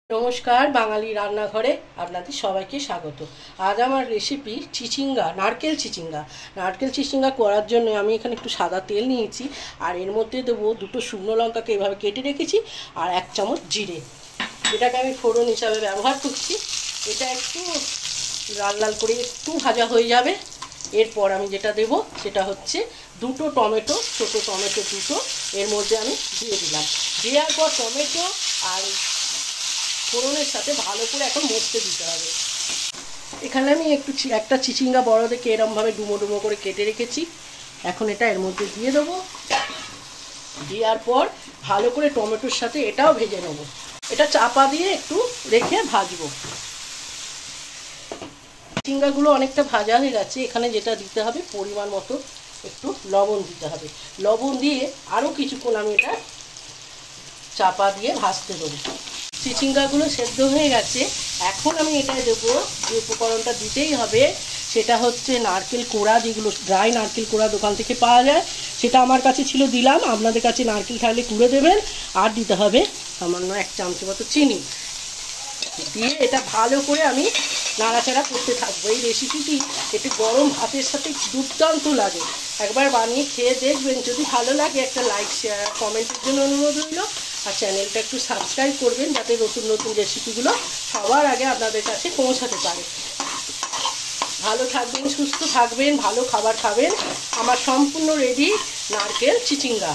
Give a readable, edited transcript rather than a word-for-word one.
নমস্কার, বাঙালি রান্নাঘরে আপনাদের সবাইকে স্বাগত। আজ আমার রেসিপি চিচিঙ্গা, নারকেল চিচিঙ্গা করার জন্য আমি এখানে একটু সাদা তেল নিয়েছি, আর এর মধ্যে দেবো দুটো শুকনো লঙ্কাকে এভাবে কেটে রেখেছি, আর 1 চামচ জিরে। এটাকে আমি ফোড়ন হিসাবে ব্যবহার করছি। এটা একটু লাল লাল করে একটু ভাজা হয়ে যাবে। এরপর আমি যেটা দেব সেটা হচ্ছে দুটো টমেটো, ছোটো টমেটো দুটো এর মধ্যে আমি দিয়ে দিলাম। দেওয়ার পর টমেটো আর ফোড়নের সাথে ভালো করে এখন মশতে দিতে হবে। এখানে আমি একটা চিচিঙ্গা বড় দেখে এরমভাবে ডুমো ডুমো করে কেটে রেখেছি। এখন এটা এর মধ্যে দিয়ে দেবো। দেওয়ার পর ভালো করে টমেটোর সাথে এটাও ভেজে নেবো। এটা চাপা দিয়ে একটু রেখে ভাজবো। চিচিঙ্গাগুলো অনেকটা ভাজা হয়ে গেছে। এখানে যেটা দিতে হবে পরিমাণ মতো একটু লবণ দিতে হবে। লবণ দিয়ে আরও কিছুক্ষণ আমি এটা চাপা দিয়ে ভাজতে দেবো। চিচিঙ্গাগুলো সেদ্ধ হয়ে গেছে। এখন আমি এটায় দেবো যে উপকরণটা দিতেই হবে, সেটা হচ্ছে নারকেল কোড়া, যেগুলো ড্রাই নারকেল কোড়া দোকান থেকে পাওয়া যায়। সেটা আমার কাছে ছিল, দিলাম। আপনাদের কাছে নারকেল থাকলে কুড়ে দেবেন। আর দিতে হবে সামান্য 1 চামচ মতো চিনি দিয়ে এটা ভালো করে আমি নাড়াচাড়া করতে থাকবো। এই রেসিপিটি একটু গরম ভাতের সাথে দুর্দান্ত লাগে। একবার বানিয়ে খেয়ে দেখবেন। যদি ভালো লাগে একটা লাইক, শেয়ার, কমেন্টের জন্য অনুরোধ রইল। আর চ্যানেলটা একটু সাবস্ক্রাইব করবেন, যাতে নতুন নতুন রেসিপিগুলো সবার আগে আপনাদের কাছে পৌঁছাতে পারে। ভালো থাকবেন, সুস্থ থাকবেন, ভালো খাবার খাবেন। আমার সম্পূর্ণ রেডি নারকেল চিচিঙ্গা।